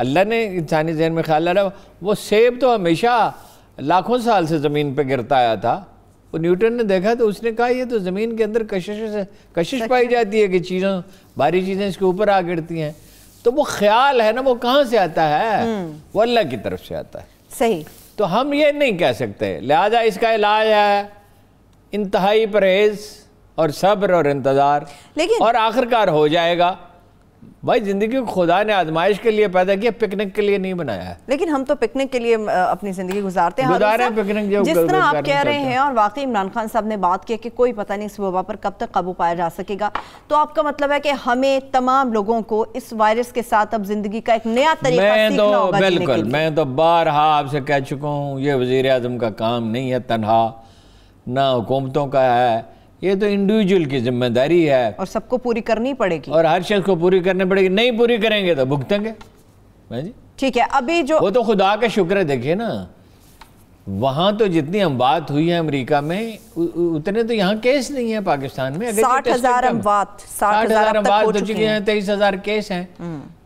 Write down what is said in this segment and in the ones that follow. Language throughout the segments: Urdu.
اللہ نے انسانی ذہن میں خیال ڈالا. وہ سیب تو ہمیشہ لاکھوں سال سے زمین پہ گرتا آیا تھا. وہ نیوٹن نے دیکھا تو اس نے کہا یہ تو زمین کے اندر کشش پائی جاتی ہے کہ بھاری چیزیں اس کے اوپر آ گرتی ہیں. تو وہ خیال ہے نا وہ کہاں سے آتا ہے؟ وہ اللہ کی طرف سے آتا ہے. صحیح. تو ہم یہ نہیں کہہ سکتے. لہذا اس کا علاج ہے انتہائی پرہیز اور صبر اور انتظار, اور آخرکار ہو جائے گا. بھائی زندگی کو خدا نے آزمائش کے لیے پیدا کیا, پکنک کے لیے نہیں بنایا ہے. لیکن ہم تو پکنک کے لیے اپنی زندگی گزارتے ہیں. جس طرح آپ کہہ رہے ہیں, اور واقعی عمران خان صاحب نے بات کی کہ کوئی پتہ نہیں اس وبا پر کب تک قابو پایا جا سکے گا, تو آپ کا مطلب ہے کہ ہمیں تمام لوگوں کو اس وائرس کے ساتھ اب زندگی کا ایک نیا طریقہ سیکھنا ہوگا. بالکل, میں تو بارہا آپ سے کہہ چکا ہوں یہ وزیر اعظم کا کام نہیں ہے تنہا, نہ حکومتوں کا ہے, یہ تو انڈیویجول کی ذمہ داری ہے, اور سب کو پوری کرنی پڑے گی, اور ہر شخص کو پوری کرنی پڑے گی. نہیں پوری کریں گے تو بھگتیں گے. ٹھیک ہے. ابھی جو وہ تو خدا کا شکر ہے, دیکھیے نا وہاں تو جتنی اموات ہوئی ہیں امریکہ میں اتنے تو یہاں کیس نہیں ہیں پاکستان میں. 60,000 اموات 60,000 اموات ہو چکی ہیں, 23,000 کیس ہیں.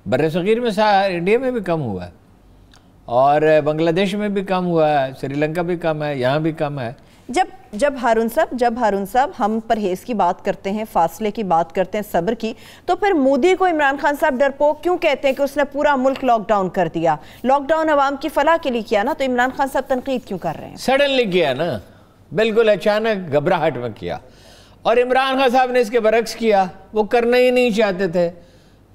بر صغیر میں انڈیا میں بھی کم ہوا ہے, اور بنگلہ دیش میں بھی کم ہوا ہے, سری لنکا بھی کم ہے, یہاں بھی کم ہے. جب ہارون صاحب ہم پرہیز کی بات کرتے ہیں, فاصلے کی بات کرتے ہیں, صبر کی, تو پھر مودی کو عمران خان صاحب ڈرپوک کیوں کہتے ہیں کہ اس نے پورا ملک لاک ڈاؤن کر دیا؟ لاک ڈاؤن عوام کی فلاح کے لیے کیا نا, تو عمران خان صاحب تنقید کیوں کر رہے ہیں؟ سڈنلی کیا نا, بالکل اچانک گھبراہٹ میں کیا, اور عمران خان صاحب نے اس کے برعکس کیا. وہ کرنا ہی نہیں چاہتے تھے,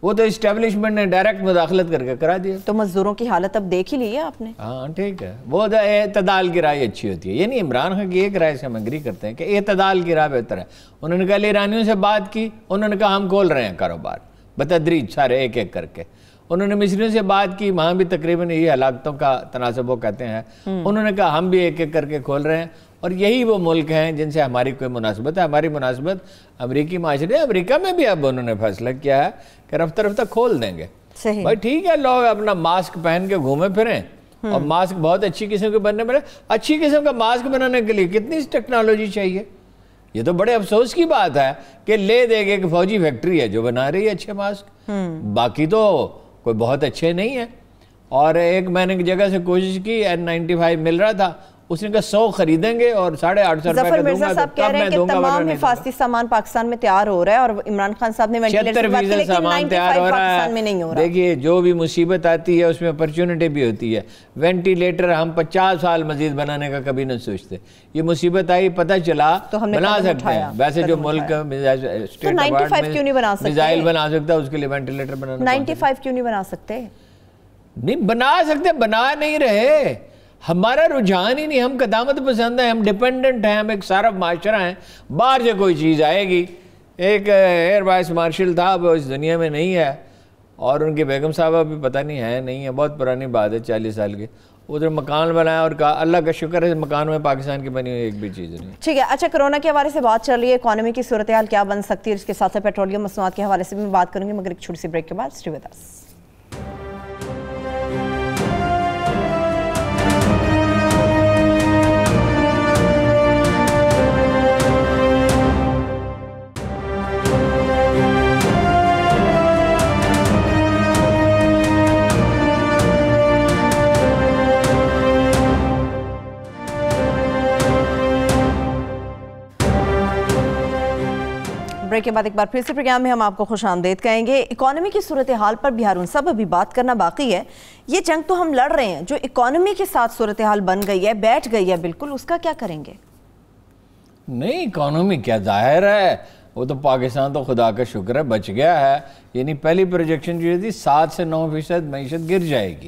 وہ تو اسٹیبلشمنٹ نے ڈائریکٹ مداخلت کر کے کرا دیا. تو مزدوروں کی حالت اب دیکھ ہی لی ہے آپ نے. ہاں ٹھیک ہے, وہ اعتدال کی رائے اچھی ہوتی ہے. یعنی عمران خان کی ایک رائے سے ہم اگری کرتے ہیں کہ اعتدال کی رائے بہتر ہے. انہوں نے کہا ایرانیوں سے بات کی, انہوں نے کہا ہم کھول رہے ہیں کاروبار بتدریج سارے ایک ایک کر کے. انہوں نے مصریوں سے بات کی, وہاں بھی تقریباً یہی ہلاکتوں کا تناسب وہ کہتے ہیں. انہوں نے کہا ہم بھی ایک ایک کر کے کھول رہے ہیں, اور یہی وہ ملک ہیں جن سے ہماری کوئی مناسبت ہے. ہماری مناسبت امریکی معاشرے, امریکہ میں بھی اب انہوں نے فیصلہ کیا ہے کہ رفتہ رفتہ کھول دیں گے. بھائی ٹھیک ہے, لوگ اپنا ماسک پہن کے گھومے پھریں, اور ماسک بہت اچھی قسم کے بننے پڑے. اچھی قسم کا ماسک بنانے کے لیے کتنی ٹیکنالوجی چاہیے؟ یہ تو بڑے افسوس کی بات ہے کہ لے دے گے کہ فوجی فیکٹری ہے جو بنا رہی ہے اچھے ماسک, باقی تو کوئی بہت اچھے نہیں ہیں. اور ایک میں نے ایک جگہ سے کوشش کی, N95 مل رہا تھا, اس نے کہا 100 خریدیں گے اور 850 روپے کا دوں گا. صاحب کہہ رہے ہیں کہ تمام حفاظتی سامان پاکستان میں تیار ہو رہا ہے, اور عمران خان صاحب نے 76% سامان تیار ہو رہا ہے. دیکھیے جو بھی مصیبت آتی ہے اس میں اپرچونٹی بھی ہوتی ہے. وینٹیلیٹر ہم 50 سال مزید بنانے کا کبھی نہ سوچتے, یہ مصیبت آئی پتہ چلا بنا سکتے ہیں. ویسے جو ملک میزائل بنا سکتا ہے اس کے لیے وینٹیلیٹر بنانا. 95 کیوں نہیں بنا سکتے؟ نہیں بنا سکتے, بنا نہیں رہے. ہمارا رجحان ہی نہیں, ہم قدامت پسند ہیں, ہم ڈیپینڈنٹ ہیں, ہم ایک صارف معاشرہ ہیں. باہر سے کوئی چیز آئے گی. ایک ایئر وائس مارشل تھا, وہ اس دنیا میں نہیں ہے, اور ان کی بیگم صاحبہ بھی پتہ نہیں ہے نہیں ہے, بہت پرانی بات ہے 40 سال کی. ادھر مکان بنایا اور کہا اللہ کا شکر ہے مکان میں پاکستان کی بنی ہوئی ایک بھی چیز نہیں. ٹھیک ہے. اچھا, کرونا کے حوالے سے بات چل رہی ہے, اکانومی کی صورتحال کیا بن سکتی ہے, اس کے ساتھ ساتھ پیٹرولیم مصنوعات کے حوالے سے بھی میں بات کروں گی, مگر ایک چھوٹی سی بریک کے بعد. Stay with us. بریک کے بعد ایک بار پھر سے پروگرام میں ہم آپ کو خوش آمدید کہیں گے. اکانومی کی صورتحال پر بھی ہارون صاحب ابھی بات کرنا باقی ہے. یہ جنگ تو ہم لڑ رہے ہیں, جو اکانومی کے ساتھ صورتحال بن گئی ہے, بیٹھ گئی ہے بالکل, اس کا کیا کریں گے؟ نہیں اکانومی کیا, ظاہر ہے وہ تو پاکستان تو خدا کا شکر ہے بچ گیا ہے. یعنی پہلی پروجیکشن جو تھی 7 سے 9% معیشت گر جائے گی,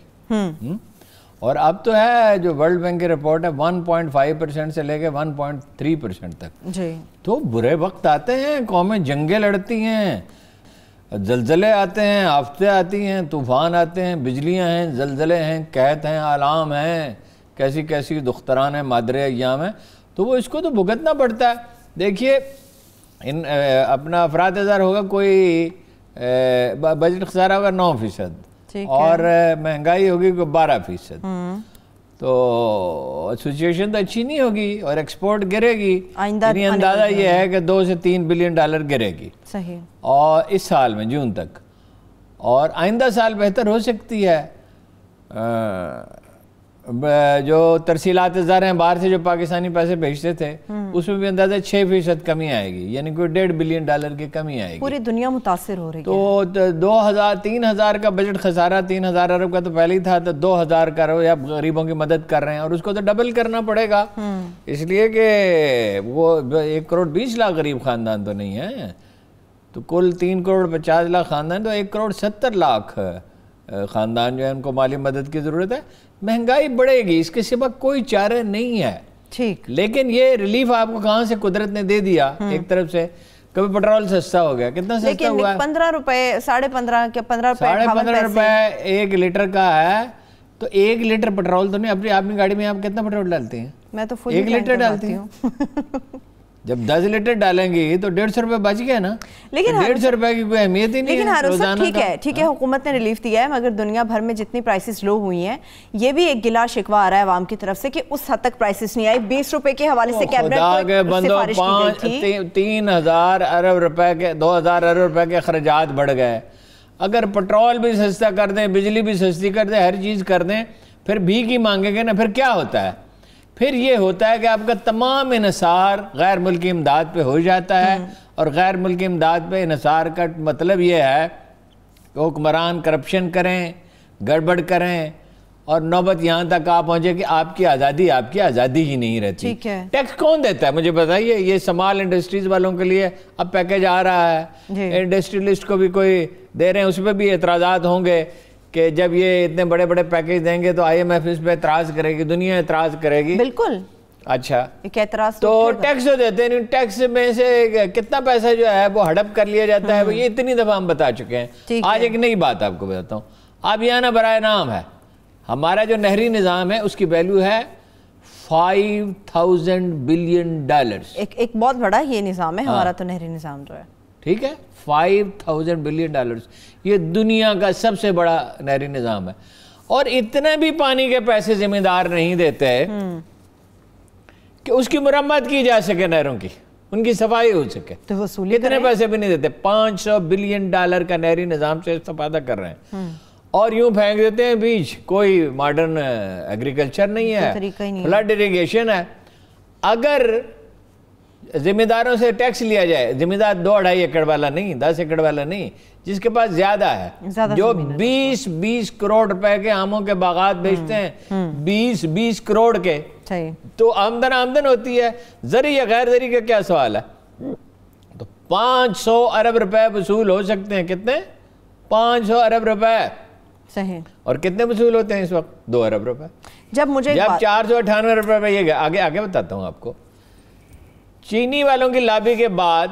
اور اب تو ہے جو ورلڈ بینک کی رپورٹ ہے 1.5% سے لے کے 1.3% تک. جی تو برے وقت آتے ہیں, قومیں جنگیں لڑتی ہیں, زلزلے آتے ہیں, آفتیں آتی ہیں, طوفان آتے ہیں, بجلیاں ہیں, زلزلے ہیں, قحط ہیں, آلام ہیں, کیسی کیسی دختران ہیں, مادر ایام ہیں. تو وہ اس کو تو بھگتنا پڑتا ہے. دیکھیے اپنا افراد ہزار ہوگا, کوئی بجٹ خسارہ ہوگا 9%, اور مہنگائی ہوگی کوئی 12%. تو سچویشن تو اچھی نہیں ہوگی, اور ایکسپورٹ گرے گی. یعنی اندازہ یہ ہے کہ 2 سے 3 بلین ڈالر گرے گی صحیح, اور اس سال میں جون تک, اور آئندہ سال بہتر ہو سکتی ہے. جو ترسیلات زر ہیں باہر سے جو پاکستانی پیسے بھیجتے تھے اس میں بھی اندازہ 6% کمی آئے گی، یعنی کوئی $1.5 بلین کی کمی آئے گی. پوری دنیا متاثر ہو رہی ہے. تو 3,000 کا بجٹ خسارہ، 3,000 ارب کا تو پہلے ہی تھا، تو 2,000 کرو یا غریبوں کی مدد کر رہے ہیں، اور اس کو تو ڈبل کرنا پڑے گا، اس لیے کہ وہ 1 کروڑ 20 لاکھ غریب خاندان تو نہیں ہے، تو کل 3 کروڑ 50 لاکھ خاندان، تو 1 کروڑ 70 لاکھ خاندان جو ہے ان کو مالی مدد کی ضرورت ہے. مہنگائی بڑھے گی، اس کے سوا کوئی چارہ نہیں ہے. ٹھیک، لیکن یہ ریلیف آپ کو کہاں سے قدرت نے دے دیا؟ ایک طرف سے کبھی پٹرول سستا ہو گیا، کتنا سستا ہوا ہے؟ 15 روپے، 15.5 کیا 15 روپے 15.5 روپے 1 لیٹر کا ہے. تو 1 لیٹر پٹرول تو نہیں، اپنی گاڑی میں آپ کتنا پٹرول ڈالتے ہیں؟ میں تو 1 لیٹر ڈالتی ہوں. جب 10 لیٹر ڈالیں گی تو 150 روپے بچ گیا نا. لیکن 150 روپے کی کوئی اہمیت ہی نہیں ہے. لیکن ہر صاحب ٹھیک ہے حکومت نے ریلیف دیا ہے، مگر دنیا بھر میں جتنی پرائسز لو ہوئی ہیں، یہ بھی ایک گلا شکوہ آ رہا ہے عوام کی طرف سے کہ اس حد تک پرائسز نہیں آئی. 20 روپے کے حوالے سے کیبنٹ کو سفارش کی گئی تھی. 3,000 ارب روپے کے 2,000 ارب روپے کے اخراجات بڑھ گئے. اگر پٹرول بھی سستا کر دیں، بجلی بھی سستی کر دیں، ہر چیز کر دیں، پھر بھیک ہی مانگیں گے نا، پھر کیا ہوتا ہے؟ پھر یہ ہوتا ہے کہ آپ کا تمام انحصار غیر ملکی امداد پہ ہو جاتا ہے، اور غیر ملکی امداد پہ انحصار کا مطلب یہ ہے کہ حکمران کرپشن کریں، گڑبڑ کریں، اور نوبت یہاں تک آپ پہنچے کہ آپ کی آزادی ہی نہیں رہتی. ٹیکس کون دیتا ہے مجھے بتائیے؟ یہ سمال انڈسٹریز والوں کے لیے اب پیکیج آ رہا ہے، انڈسٹریلسٹ کو بھی کوئی دے رہے ہیں، اس پہ بھی اعتراضات ہوں گے کہ جب یہ اتنے بڑے بڑے پیکیج دیں گے تو IMF اس پہ اعتراض کرے گی، دنیا اعتراض کرے گی. بالکل. اچھا، ایک اعتراض تو ٹیکس جو دیتے ہیں، ٹیکس میں سے کتنا پیسہ جو ہے وہ ہڑپ کر لیا جاتا ہے، یہ اتنی دفعہ ہم بتا چکے ہیں. آج ایک نئی بات آپ کو بتاتا ہوں. اب یہ نا برائے نام ہے، ہمارا جو نہری نظام ہے اس کی ویلیو ہے $5,000 بلین. ایک بہت بڑا یہ نظام ہے ہمارا تو نہری نظام جو ہے. ٹھیک ہے، $5,000 بلین. یہ دنیا کا سب سے بڑا نہری نظام ہے، اور اتنے بھی پانی کے پیسے ذمہ دار نہیں دیتے کہ اس کی مرمت کی جا سکے، نہروں کی ان کی صفائی ہو سکے. تو وصولی اتنے پیسے بھی نہیں دیتے. $500 بلین کا نہری نظام سے استفادہ کر رہے ہیں، اور یوں پھینک دیتے ہیں بیچ. کوئی ماڈرن ایگریکلچر نہیں ہے، فلڈ اریگیشن ہے. اگر ذمہ داروں سے ٹیکس لیا جائے، ذمہ دار 2-2.5 ایکڑ والا نہیں، 10 ایکڑ والا نہیں، جس کے پاس زیادہ ہے، جو 20 کروڑ روپے کے آموں کے باغات بیچتے ہیں، 20 کروڑ کے، تو آمدن ہوتی ہے. زرعی یا غیر زرعی کا کیا سوال ہے؟ تو 500 ارب روپے وصول ہو سکتے ہیں. کتنے؟ 500 ارب روپے. صحیح. اور کتنے وصول ہوتے ہیں اس وقت؟ 2 ارب روپے. جب 498 روپے. یہ آگے بتاتا ہوں آپ کو. چینی والوں کی لابی کے بعد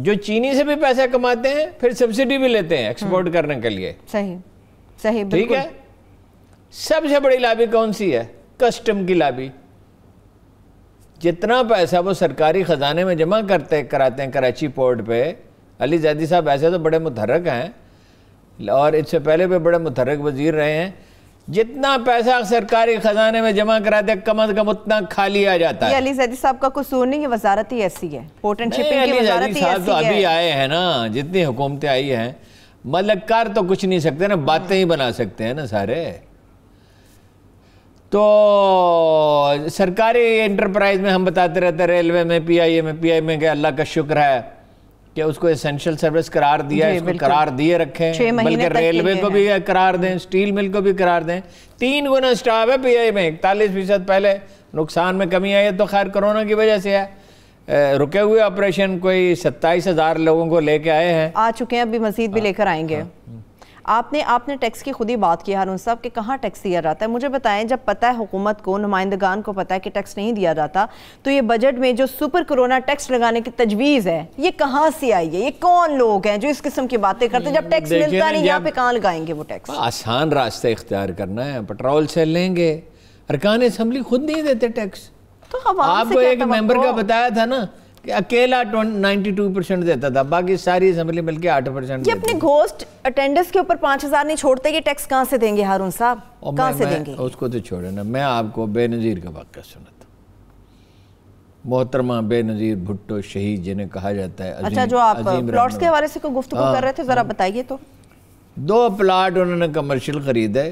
جو چینی سے بھی پیسہ کماتے ہیں، پھر سبسڈی بھی لیتے ہیں ایکسپورٹ کرنے کے لیے. صحیح ٹھیک ہے. سب سے بڑی لابی کون سی ہے؟ کسٹم کی لابی. جتنا پیسہ وہ سرکاری خزانے میں جمع کراتے ہیں کراچی پورٹ پہ. علی زیدی صاحب ایسے تو بڑے متحرک ہیں، اور اس سے پہلے بھی بڑے متحرک وزیر رہے ہیں. جتنا پیسہ سرکاری خزانے میں جمع کراتے کم از کم اتنا خالی آ جاتا ہے. یہ علی زیدی صاحب کا قصور نہیں، یہ وزارت ہی ایسی ہے، پورٹ اینڈ شپنگ کی وزارت ہی ایسی ہے. علی زیدی صاحب تو ابھی آئے ہیں نا، جتنی حکومتیں آئی ہیں، مطلب کر تو کچھ نہیں سکتے نا، باتیں ہی بنا سکتے ہیں نا سارے. تو سرکاری انٹرپرائز میں ہم بتاتے رہتے ہیں، ریلوے میں، پی آئی اے میں کہ اللہ کا شکر ہے کہ اس کو اسینشل سروس قرار دیا، اس کو قرار دیے رکھیں، بلکہ ریلوے کو بھی قرار دیں، سٹیل مل کو بھی قرار دیں. 3 گنا سٹاف ہے پی آئی میں. 41% پہلے نقصان میں کمی آئی ہے، تو خیر کرونا کی وجہ سے ہے. رکے ہوئے آپریشن کوئی 27,000 لوگوں کو لے کے آئے ہیں، آ چکے ہیں، ابھی مزید بھی لے کر آئیں گے. آپ نے ٹیکس کی خود ہی بات کی ہارون صاحب کہ کہاں ٹیکس دیا جاتا ہے. مجھے بتائیں، جب پتہ ہے حکومت کو، نمائندگان کو پتہ ہے کہ ٹیکس نہیں دیا جاتا، تو یہ بجٹ میں جو سپر کرونا ٹیکس لگانے کی تجویز ہے، یہ کہاں سے آئی ہے؟ یہ کون لوگ ہیں جو اس قسم کی باتیں کرتے ہیں؟ جب ٹیکس ملتا نہیں، یہاں پہ کہاں لگائیں گے وہ ٹیکس؟ آسان راستہ اختیار کرنا ہے، پٹرول سے لیں گے. ارکان اسمبلی خود نہیں دیتے ٹیکس. تو آپ کو ایک ممبر کا بتایا تھا نا کہ اکیلا 92% دیتا تھا، باقی ساری اسمبلی مل کے 8%. یہ اپنے گھوسٹ اٹینڈنس کے اوپر 5,000 نہیں چھوڑتے، یہ ٹیکس کہاں سے دیں گے ہارون صاحب؟ کہاں سے دیں گے؟ اس کو تو چھوڑے نا. میں آپ کو بے نظیر کا واقعہ سناتا ہوں. محترمہ بے نظیر بھٹو شہید جنہیں کہا جاتا ہے. اچھا، جو آپ پلاٹس کے حوالے سے کوئی گفتگو کر رہے تھے، ذرا بتائیے تو. 2 پلاٹ انہوں نے کمرشل خریدے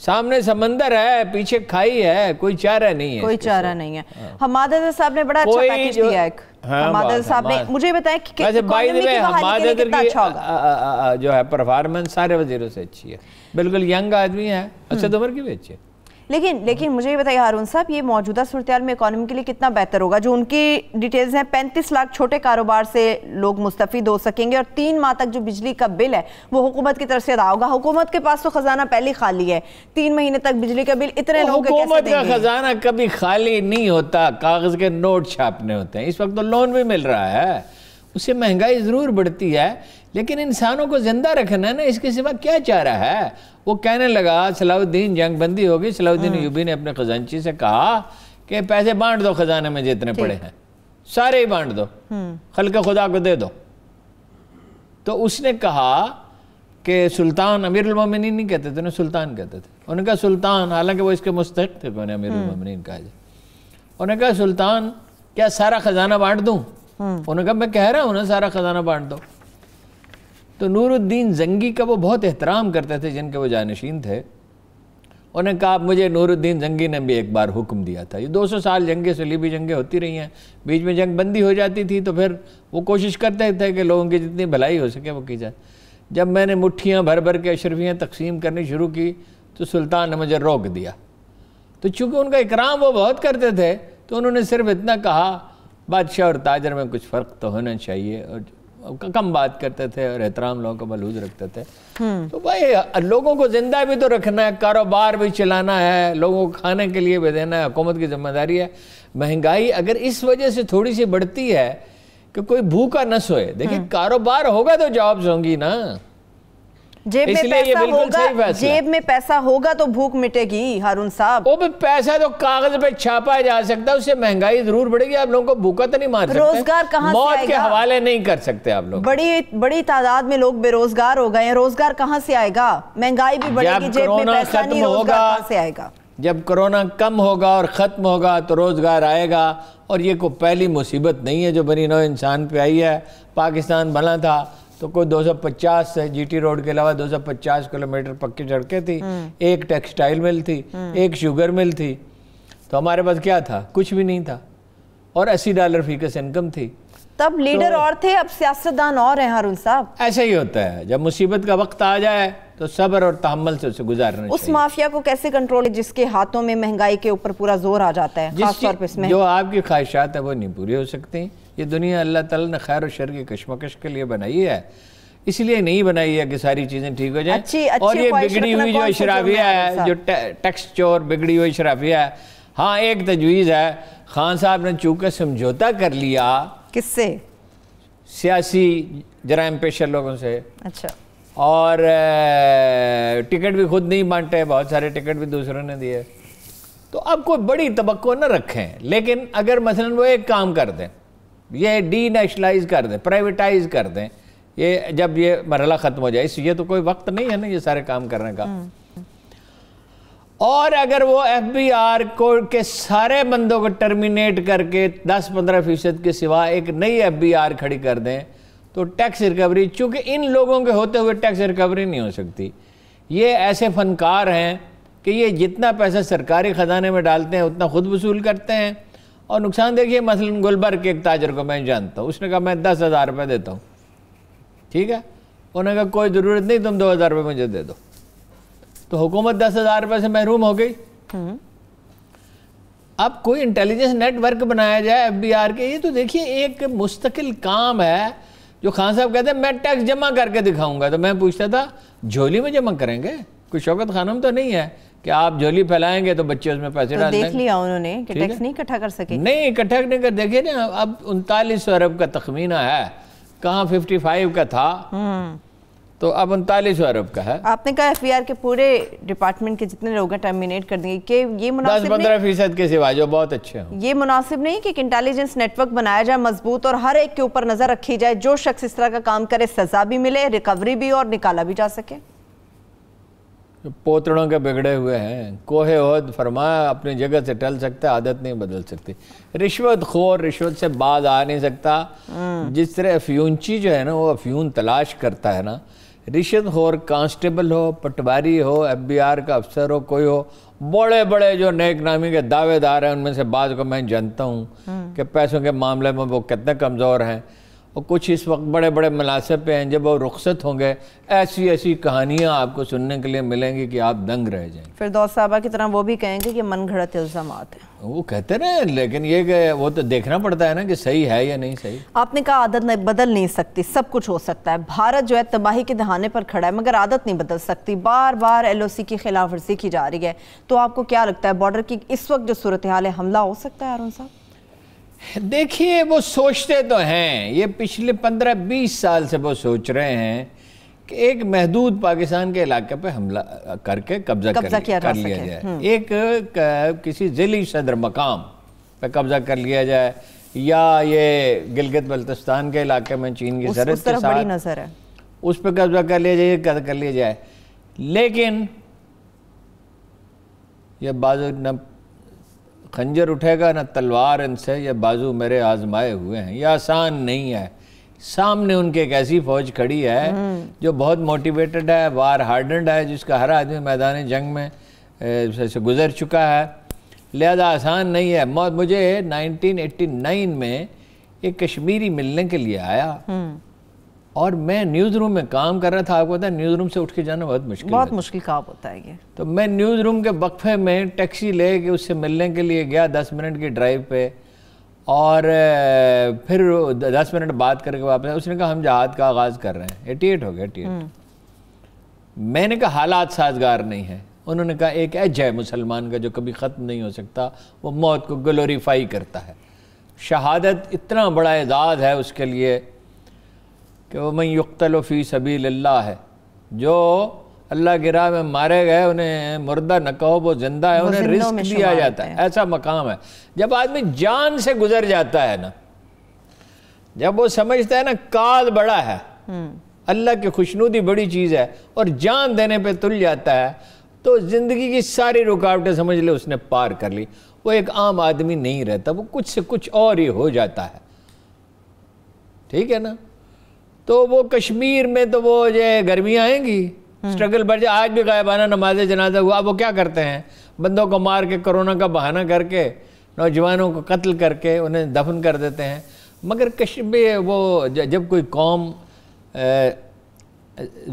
سامنے سمندر ہے، پیچھے کھائی ہے، کوئی چارہ نہیں ہے، کوئی چارہ نہیں ہے۔ حماد عزت صاحب نے بڑا اچھا پیکیج دیا ہے، حماد عزت صاحب نے، مجھے بتائیں کہ اکانومی کی بحالی کے لیے کتنا اچھا ہوگا؟ جو ہے پرفارمنس سارے وزیروں سے اچھی ہے، بالکل ینگ آدمی ہے، اسد عمر کی بھی اچھی ہے۔ لیکن مجھے یہ بتائیے ہارون صاحب، یہ موجودہ صورتحال میں اکانومی کے لیے کتنا بہتر ہوگا؟ جو ان کی ڈیٹیلز ہیں 35 لاکھ چھوٹے کاروبار سے لوگ مستفید ہو سکیں گے، اور 3 ماہ تک جو بجلی کا بل ہے وہ حکومت کی طرف سے ادا ہوگا۔ حکومت کے پاس تو خزانہ پہلے خالی ہے، 3 مہینے تک بجلی کا بل اتنے لوگ کیسے دیں گے؟ حکومت کا خزانہ کبھی خالی نہیں ہوتا، کاغذ کے نوٹ چھاپنے ہوتے ہیں۔ اس وقت تو لون بھی مل رہا ہے، اس سے مہنگائی ضرور بڑھتی ہے، لیکن انسانوں کو زندہ رکھنا ہے نا، اس کے سوا کیا چارہ ہے؟ وہ کہنے لگا صلاح الدین جنگ بندی ہوگی، صلاح الدین ایوبی نے اپنے خزانچی سے کہا کہ پیسے بانٹ دو خزانے میں جتنے پڑے ہیں، سارے ہی بانٹ دو، خلق خدا کو دے دو۔ تو اس نے کہا کہ سلطان، امیر المومنین نہیں کہتے تھے، انہیں سلطان کہتے تھے، انہوں نے کہا سلطان، حالانکہ وہ اس کے مستحق تھے کہ انہیں امیر المومنین کہا جائے، انہوں نے کہا سلطان کیا سارا خزانہ بانٹ دوں؟ انہوں نے کہا میں کہہ رہا ہوں نا سارا خزانہ بانٹ دو۔ تو نور الدین زنگی کا وہ بہت احترام کرتے تھے، جن کے وہ جانشین تھے، انہوں نے کہا مجھے نور الدین زنگی نے بھی ایک بار حکم دیا تھا، یہ 200 سال جنگیں صلیبی جنگیں ہوتی رہی ہیں، بیچ میں جنگ بندی ہو جاتی تھی تو پھر وہ کوشش کرتے تھے کہ لوگوں کی جتنی بھلائی ہو سکے وہ کی جائے۔ جب میں نے مٹھیاں بھر بھر کے اشرفیاں تقسیم کرنی شروع کی تو سلطان نے مجھے روک دیا۔ تو چونکہ ان کا اکرام وہ بہت کرتے تھے تو انہوں نے صرف اتنا کہا بادشاہ اور تاجر میں کچھ فرق تو ہونا چاہیے، اور کم بات کرتے تھے اور احترام لوگوں کو ملحوظ رکھتے تھے۔ تو بھائی لوگوں کو زندہ بھی تو رکھنا ہے، کاروبار بھی چلانا ہے، لوگوں کو کھانے کے لیے بھی دینا ہے، حکومت کی ذمہ داری ہے۔ مہنگائی اگر اس وجہ سے تھوڑی سی بڑھتی ہے کہ کوئی بھوکا نہ سوئے، دیکھیں کاروبار ہوگا تو جابز ہوں گی نا، جیب میں پیسہ ہوگا تو بھوک مٹے گی ہارون صاحب۔ وہ پیسہ تو کاغذ پہ چھاپا جا سکتا ہے، اس سے مہنگائی ضرور بڑھے گی، آپ لوگوں کو بھوکا تو نہیں مار سکتے، روزگار کہاں سے آئے گا؟ موت کے حوالے نہیں کر سکتے آپ لوگ۔ بڑی تعداد میں لوگ بے روزگار ہو گئے ہیں، روزگار کہاں سے آئے گا؟ مہنگائی بھی بڑھے گی، جیب میں پیسہ نہیں، روزگار کہاں سے آئے گا؟ جب کرونا کم ہوگا اور ختم ہوگا تو روزگار آئے گا، اور یہ کوئی پہلی مصیبت نہیں ہے جو بنی نوع انسان پہ آئی ہے۔ پاکستان بنا تھا تو کوئی 250 جی ٹی روڈ کے علاوہ 250 کلومیٹر پکی سڑکیں تھی، ایک ٹیکسٹائل مل تھی، ایک شوگر مل تھی، تو ہمارے پاس کیا تھا؟ کچھ بھی نہیں تھا، اور $80 فی کس انکم تھی۔ تب لیڈر اور تھے، اب سیاستدان اور ہیں ہارون صاحب۔ ایسا ہی ہوتا ہے، جب مصیبت کا وقت آ جائے تو صبر اور تحمل سے اسے گزارنا چاہیے۔ اس مافیا کو کیسے کنٹرول، جس کے ہاتھوں میں مہنگائی کے اوپر پورا زور آ جاتا ہے، خاص طور پہ اس میں جو آپ کی خواہشات ہیں وہ نہیں پوری ہو سکتی۔ یہ دنیا اللہ تعالیٰ نے خیر و شر کی کشمکش کے لیے بنائی ہے، اس لیے نہیں بنائی ہے کہ ساری چیزیں ٹھیک ہو جائیں۔ اور یہ بگڑی ہوئی جو اشرافیہ ہے، جو ٹیکس چور بگڑی ہوئی اشرافیہ ہے، ہاں ایک تجویز ہے، خان صاحب نے چونکہ سمجھوتا کر لیا، کس سے؟ سیاسی جرائم پیشہ لوگوں سے، اچھا، اور ٹکٹ بھی خود نہیں بانٹے، بہت سارے ٹکٹ بھی دوسروں نے دیے، تو اب کوئی بڑی توقع نہ رکھیں۔ لیکن اگر مثلا وہ ایک کام کر دیں، یہ ڈی نیشنلائز کر دیں، پرائیویٹائز کر دیں، یہ جب یہ مرحلہ ختم ہو جائے، اس یہ تو کوئی وقت نہیں ہے نا یہ سارے کام کرنے کا۔ اور اگر وہ ایف بی آر کے سارے بندوں کو ٹرمینیٹ کر کے 10-15% کے سوا ایک نئی ایف بی آر کھڑی کر دیں تو ٹیکس ریکوری، چونکہ ان لوگوں کے ہوتے ہوئے ٹیکس ریکوری نہیں ہو سکتی۔ یہ ایسے فنکار ہیں کہ یہ جتنا پیسہ سرکاری خزانے میں ڈالتے ہیں اتنا خود وصول کرتے ہیں، اور نقصان دیکھیے مثلا گلبرگ کے ایک تاجر کو میں جانتا ہوں، اس نے کہا میں 10,000 روپے دیتا ہوں، ٹھیک ہے، انہوں نے کہا کوئی ضرورت نہیں، تم 2,000 روپے مجھے دے دو، تو حکومت 10,000 روپے سے محروم ہو گئی۔ اب کوئی انٹیلیجنس نیٹ ورک بنایا جائے ایف بی آر کے، یہ تو دیکھیے ایک مستقل کام ہے۔ جو خان صاحب کہتے ہیں میں ٹیکس جمع کر کے دکھاؤں گا، تو میں پوچھتا تھا جھولی میں جمع کریں گے؟ کوئی شوکت خانم تو نہیں ہے کہ آپ جھولی پھیلائیں گے تو بچے اس میں پیسے ڈال دیں گے۔ دیکھ لیا انہوں نے کہ ٹیکس نہیں اکٹھا کر سکے، نہیں اکٹھا نہیں کر، دیکھیے نا اب 3900 ارب کا تخمینہ ہے، کہاں 55 کا تھا، تو اب 3900 ارب کا ہے۔ آپ نے کہا ایف بی آر کے پورے ڈپارٹمنٹ کے جتنے لوگ ہیں ٹرمینیٹ کر دیں گے، کہ یہ مناسب نہیں؟ 10-15% کے سوا جو بہت اچھے ہوں۔ یہ مناسب نہیں کہ ایک انٹیلیجنس نیٹ ورک بنایا جائے مضبوط، اور ہر ایک کے اوپر نظر رکھی جائے، جو شخص اس طرح کا کام کرے سزا بھی ملے، ریکوری بھی، اور نکالا بھی جا سکے؟ پوتڑوں کے بگڑے ہوئے ہیں، کوہ عہد فرمایا اپنی جگہ سے ٹل سکتا، عادت نہیں بدل سکتی۔ رشوت خور رشوت سے باز آ نہیں سکتا۔ جس طرح افیونچی جو ہے نا وہ افیون تلاش کرتا ہے نا، رشوت خور کانسٹیبل ہو، پٹواری ہو، FBI کا افسر ہو، کوئی ہو، بڑے بڑے جو نیک نامی کے دعوے دار ہیں ان میں سے بعض کو میں جانتا ہوں کہ پیسوں کے معاملے میں وہ کتنے کمزور ہیں، اور کچھ اس وقت بڑے بڑے مناصب پہ ہیں، جب وہ رخصت ہوں گے ایسی ایسی کہانیاں آپ کو سننے کے لیے ملیں گی کہ آپ دنگ رہ جائیں۔ فردوس صاحبہ کی طرح وہ بھی کہیں گے کہ من گھڑت الزامات ہیں، وہ کہتے ہیں، لیکن یہ کہ وہ تو دیکھنا پڑتا ہے نا کہ صحیح ہے یا نہیں صحیح۔ آپ نے کہا عادت بدل نہیں سکتی، سب کچھ ہو سکتا ہے، بھارت جو ہے تباہی کے دہانے پر کھڑا ہے مگر عادت نہیں بدل سکتی، بار بار LOC کی خلاف ورزی کی جا رہی ہے، تو آپ کو کیا لگتا ہے بارڈر کی اس وقت جو صورتحال ہے حملہ ہو سکتا ہے ہارون صاحب؟ دیکھیے وہ سوچتے تو ہیں، یہ پچھلے 15-20 سال سے وہ سوچ رہے ہیں کہ ایک محدود پاکستان کے علاقے پہ حملہ کر کے قبضہ کر لیا جائے، ایک کسی ذیلی صدر مقام پہ قبضہ کر لیا جائے، یا یہ گلگت بلتستان کے علاقے میں چین کی سرحد کے ساتھ بڑی نظر ہے اس پہ قبضہ کر لیا جائے، لیکن یہ بازو نہ خنجر اٹھے گا نہ تلوار ان سے، یہ بازو میرے آزمائے ہوئے ہیں، یہ آسان نہیں ہے۔ سامنے ان کے ایک ایسی فوج کھڑی ہے جو بہت موٹیویٹڈ ہے، وار ہارڈنڈ ہے، جس کا ہر آدمی میدان جنگ میں سے گزر چکا ہے، لہذا آسان نہیں ہے۔ مجھے 1989 میں ایک کشمیری ملنے کے لیے آیا اور میں نیوز روم میں کام کر رہا تھا، آپ کو پتا ہے نیوز روم سے اٹھ کے جانا بہت مشکل کام ہوتا ہے یہ، تو میں نیوز روم کے وقفے میں ٹیکسی لے کے اس سے ملنے کے لیے گیا 10 منٹ کی ڈرائیو پہ، اور پھر 10 منٹ بات کر کے واپس اس نے کہا ہم جہاد کا آغاز کر رہے ہیں، 88 ہو گیا 88۔ میں نے کہا حالات سازگار نہیں ہیں، انہوں نے کہا ایک ایج ہے مسلمان کا جو کبھی ختم نہیں ہو سکتا، وہ موت کو گلوریفائی کرتا ہے، شہادت اتنا بڑا اعزاز ہے اس کے لیے کہ وہ من یقتل فی سبیل اللہ ہے، جو اللہ کی راہ میں مارے گئے انہیں مردہ نہ کہو، وہ زندہ ہے، انہیں رزق دیا جاتا ہے، ایسا مقام ہے۔ جب آدمی جان سے گزر جاتا ہے نا، جب وہ سمجھتا ہے نا کاد بڑا ہے، اللہ کی خوشنودی بڑی چیز ہے، اور جان دینے پہ تل جاتا ہے، تو زندگی کی ساری رکاوٹیں سمجھ لے اس نے پار کر لی، وہ ایک عام آدمی نہیں رہتا، وہ کچھ سے کچھ اور ہی ہو جاتا ہے، ٹھیک ہے نا۔ تو وہ کشمیر میں تو وہ گرمیاں آئیں گی، سٹرگل بڑھ جائے، آج بھی غائبانہ نماز جنازہ ہوا، وہ کیا کرتے ہیں، بندوں کو مار کے کرونا کا بہانہ کر کے نوجوانوں کو قتل کر کے انہیں دفن کر دیتے ہیں، مگر کشمیر وہ جب کوئی قوم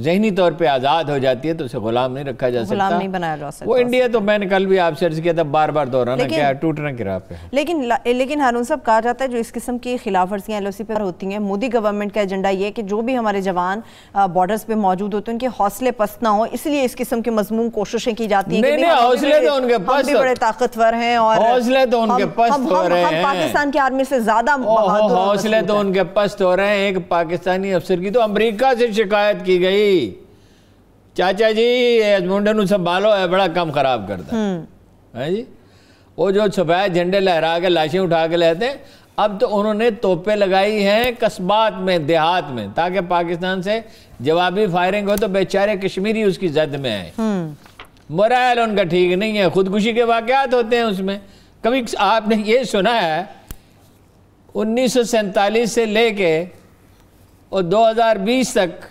ذہنی طور پہ آزاد ہو جاتی ہے تو اسے غلام نہیں رکھا جا سکتا، غلام نہیں بنایا جا سکتا۔ وہ انڈیا تو میں نے کل بھی آپ سے عرض کیا تھا، بار بار دہرانا کیا ٹوٹنا کی راہ پہ ہے۔ لیکن ہارون صاحب کہا جاتا ہے جو اس قسم کی خلاف ورزیاں LOC پر ہوتی ہیں، مودی گورنمنٹ کا ایجنڈا یہ ہے کہ جو بھی ہمارے جوان بارڈرز پہ موجود ہوتے ہیں ان کے حوصلے پست نہ ہو، اس لیے اس قسم کی مضمون کوششیں کی جاتی ہیں کہ حوصلے تو ان کے ہم بھی بڑے طاقتور ہیں، اور حوصلے تو ان کے پست ہو رہے ہیں، ہم پاکستان کی آرمی سے زیادہ حوصلے تو ان کے پست ہو رہے ہیں۔ ایک پاکستانی افسر کی تو امریکہ سے شکایت کی گئی، چاچا جی ایجمونڈا نو سنبھالو ہے، بڑا کم خراب کرتا ہے جی، وہ جو سفید جھنڈے لہرا کے لاشیں اٹھا کے لیتے ہیں، اب تو انہوں نے توپیں لگائی ہیں قصبات میں، دیہات میں، تاکہ پاکستان سے جوابی فائرنگ ہو تو بیچارے کشمیری اس کی زد میں آئیں۔ مرائل ان کا ٹھیک نہیں ہے، خودکشی کے واقعات ہوتے ہیں اس میں۔ کبھی آپ نے یہ سنا ہے 1947 سے لے کے اور 2020 تک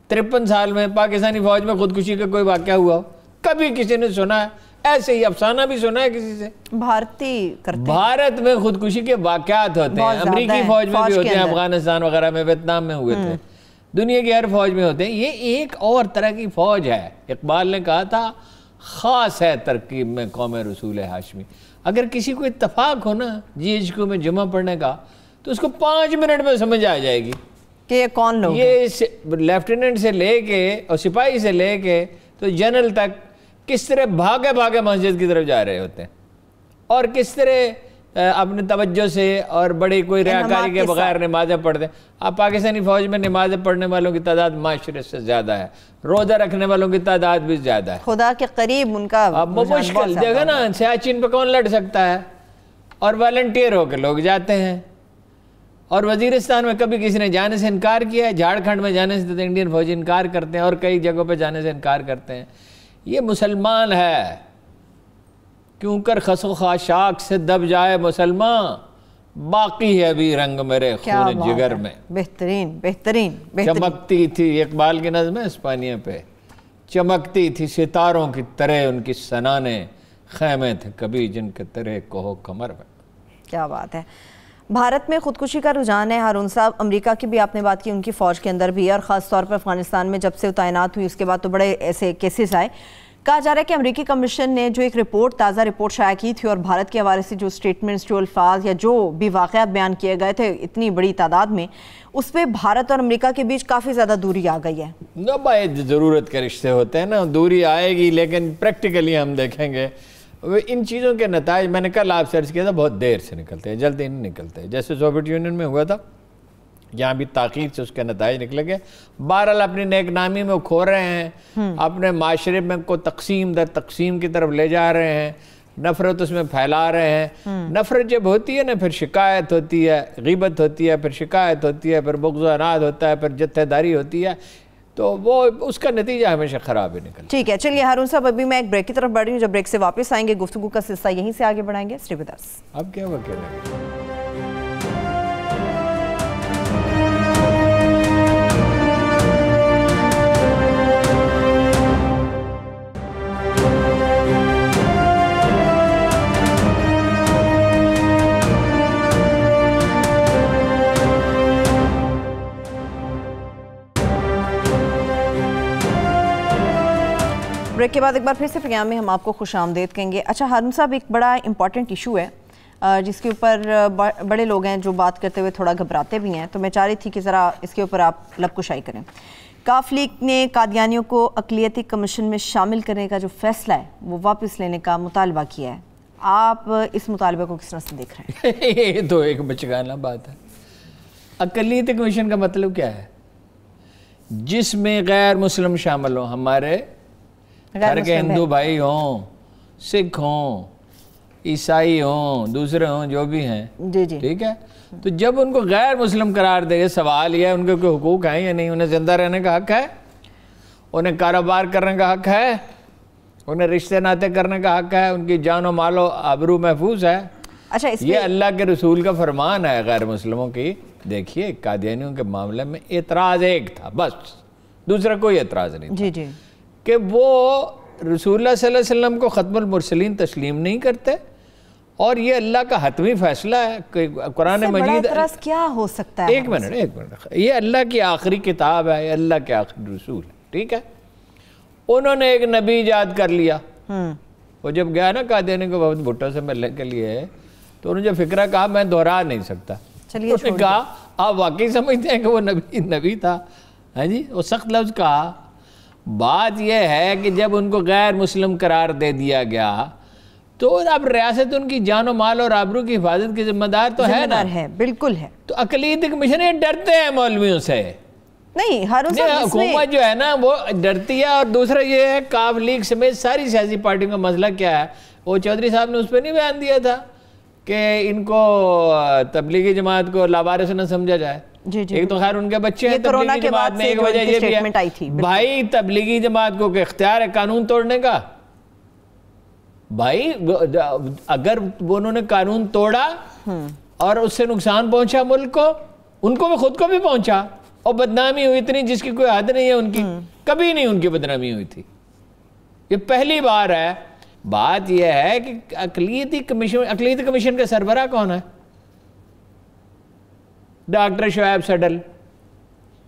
53 سال میں پاکستانی فوج میں خودکشی کا کوئی واقعہ ہوا ہو؟ کبھی کسی نے سنا ہے؟ ایسے ہی افسانہ بھی سنا ہے کسی سے؟ بھارت میں خودکشی کے واقعات ہوتے ہیں، امریکی فوج میں بھی ہوتے ہیں، افغانستان وغیرہ میں، ویتنام میں ہوئے تھے، دنیا کی ہر فوج میں ہوتے ہیں۔ یہ ایک اور طرح کی فوج ہے، اقبال نے کہا تھا خاص ہے ترکیب میں قوم رسول ہاشمی۔ اگر کسی کو اتفاق ہو نا GHQ میں جمعہ پڑھنے کا تو اس کو 5 منٹ میں سمجھ آ جائے گی کہ یہ کون لوگ ہیں۔ یہ لیفٹیننٹ سے لے کے اور سپاہی سے لے کے تو جنرل تک کس طرح بھاگے بھاگے مسجد کی طرف جا رہے ہوتے ہیں، اور کس طرح اپنے توجہ سے اور بڑی کوئی ریاکاری کے بغیر نمازیں پڑھتے ہیں۔ اب پاکستانی فوج میں نمازیں پڑھنے والوں کی تعداد معاشرے سے زیادہ ہے، روزہ رکھنے والوں کی تعداد بھی زیادہ ہے، خدا کے قریب ان کا اب وہ مشکل دیکھا نا، سیاچن پہ کون لڑ سکتا ہے، اور والنٹیئر ہو کے لوگ جاتے ہیں۔ اور وزیرستان میں کبھی کسی نے جانے سے انکار کیا ہے، جھارکھنڈ میں جانے سے تو انڈین فوجی انکار کرتے ہیں، اور کئی جگہوں پہ جانے سے انکار کرتے ہیں۔ یہ مسلمان ہے، کیوں کر خس و خاشاک سے دب جائے مسلمان، باقی ہے ابھی رنگ میرے خون جگر میں. بہترین بہترین چمکتی تھی، اقبال کی نظم ہے اسپانیہ پہ، چمکتی تھی ستاروں کی طرح ان کی سنانیں، خیمے تھے کبھی جن کے طرح کوہ کمر میں. کیا بات ہے. بھارت میں خودکشی کا رجحان ہے ہارون صاحب. امریکہ کی بھی آپ نے بات کی، ان کی فوج کے اندر بھی، اور خاص طور پر افغانستان میں جب سے وہ تعینات ہوئی اس کے بعد تو بڑے ایسے کیسز آئے. کہا جا رہا ہے کہ امریکی کمیشن نے جو ایک رپورٹ، تازہ رپورٹ شائع کی تھی، اور بھارت کے حوالے سے جو سٹیٹمنٹس، جو الفاظ یا جو بھی واقعات بیان کیے گئے تھے اتنی بڑی تعداد میں، اس پہ بھارت اور امریکہ کے بیچ کافی زیادہ دوری آ گئی ہے. نہ بھائی، ضرورت کے رشتے ہوتے ہیں نا، دوری آئے گی، لیکن پریکٹیکلی ہم دیکھیں گے ان چیزوں کے نتائج، میں نے کل آپ سرچ کیا تھا، بہت دیر سے نکلتے ہیں، جلدی نہیں نکلتے. جیسے سوویت یونین میں ہوا تھا، یہاں بھی تاخیر سے اس کے نتائج نکلے گئے. بہرحال اپنی نیک نامی میں وہ کھو رہے ہیں، اپنے معاشرے میں کو تقسیم در تقسیم کی طرف لے جا رہے ہیں، نفرت اس میں پھیلا رہے ہیں. نفرت جب ہوتی ہے نا، پھر شکایت ہوتی ہے، غیبت ہوتی ہے، پھر شکایت ہوتی ہے، پھر بغض و عناد ہوتا ہے، پھر جتھے داری ہوتی ہے، تو وہ اس کا نتیجہ ہمیشہ خراب ہی نکلتا ہے. ٹھیک ہے، چلیے ہارون صاحب، ابھی میں ایک بریک کی طرف بڑھ رہی ہوں. جب بریک سے واپس آئیں گے گفتگو کا سلسلہ یہیں سے آگے بڑھائیں گے. Stay with us. اب کیا وقت ہے؟ بریک کے بعد ایک بار پھر سے پروگرام میں ہم آپ کو خوش آمدید کہیں گے. اچھا ہارون صاحب، ایک بڑا امپورٹنٹ ایشو ہے جس کے اوپر بڑے لوگ ہیں جو بات کرتے ہوئے تھوڑا گھبراتے بھی ہیں، تو میں چاہ رہی تھی کہ ذرا اس کے اوپر آپ لب کشائی کریں. کاف لیگ نے قادیانیوں کو اقلیتی کمیشن میں شامل کرنے کا جو فیصلہ ہے وہ واپس لینے کا مطالبہ کیا ہے. آپ اس مطالبے کو کس طرح سے دیکھ رہے ہیں؟ یہ تو ایک بچگانہ بات ہے. اقلیتی کمیشن کا مطلب کیا ہے؟ جس میں غیر مسلم شامل ہوں، ہمارے گھر کے ہندو بھائی ہوں، سکھ ہوں، عیسائی ہوں، دوسرے ہوں، جو بھی ہیں، جی جی ٹھیک ہے. تو جب ان کو غیر مسلم قرار دے گے، سوال یہ ہے ان کے کوئی حقوق ہیں یا نہیں؟ انہیں زندہ رہنے کا حق ہے، انہیں کاروبار کرنے کا حق ہے، انہیں رشتے ناطے کرنے کا حق ہے، ان کی جان و مال و آبرو محفوظ ہے. اچھا، یہ اللہ کے رسول کا فرمان ہے غیر مسلموں کی. دیکھیے، قادیانیوں کے معاملے میں اعتراض ایک تھا بس، دوسرا کوئی اعتراض نہیں تھا، جی جی، کہ وہ رسول اللہ صلی اللہ علیہ وسلم کو ختم المرسلین تسلیم نہیں کرتے، اور یہ اللہ کا حتمی فیصلہ ہے کہ قرآن مجید. اعتراض کیا ہو سکتا ہے؟ ایک منٹ، یہ اللہ کی آخری کتاب ہے، یہ اللہ کے آخری رسول ہے، ٹھیک ہے. انہوں نے ایک نبی ایجاد کر لیا. وہ جب گیا نا قادیانی کو بہت بھٹو سے ملنے کے لیے، تو انہوں نے جو فکرہ کہا میں دہرا نہیں سکتا. انہوں نے کہا آپ واقعی سمجھتے ہیں کہ وہ نبی تھا؟ ہاں جی، وہ سخت لفظ کہا. بات یہ ہے کہ جب ان کو غیر مسلم قرار دے دیا گیا تو اب ریاست ان کی جان و مال اور آبرو کی حفاظت کی ذمہ دار تو ہے نا. بالکل ہے. تو اقلیتی کمیشن یہ ڈرتے ہیں مولویوں سے. نہیں ہارون صاحب، حکومت جو ہے نا وہ ڈرتی ہے. اور دوسرا یہ ہے، کاف لیگ سمیت ساری سیاسی پارٹیوں کا مسئلہ کیا ہے؟ وہ چودھری صاحب نے اس پہ نہیں بیان دیا تھا کہ ان کو تبلیغی جماعت کو لاوارث نہ سمجھا جائے. جی جی، ایک تو خیر ان کے بچے ہیں تبلیغی جماعت میں، ایک وجہ یہ بھی ہے بھائی تبلیغی جماعت کو کہ اختیار ہے قانون توڑنے کا. بھائی اگر انہوں نے قانون توڑا اور اس سے نقصان پہنچا ملک کو، ان کو بھی خود کو بھی پہنچا، اور بدنامی ہوئی اتنی جس کی کوئی حد نہیں ہے ان کی. کبھی نہیں ان کی بدنامی ہوئی تھی، یہ پہلی بار ہے. بات یہ ہے کہ اقلیتی کمیشن کا سربراہ کون ہے؟ ڈاکٹر شعیب سڈل،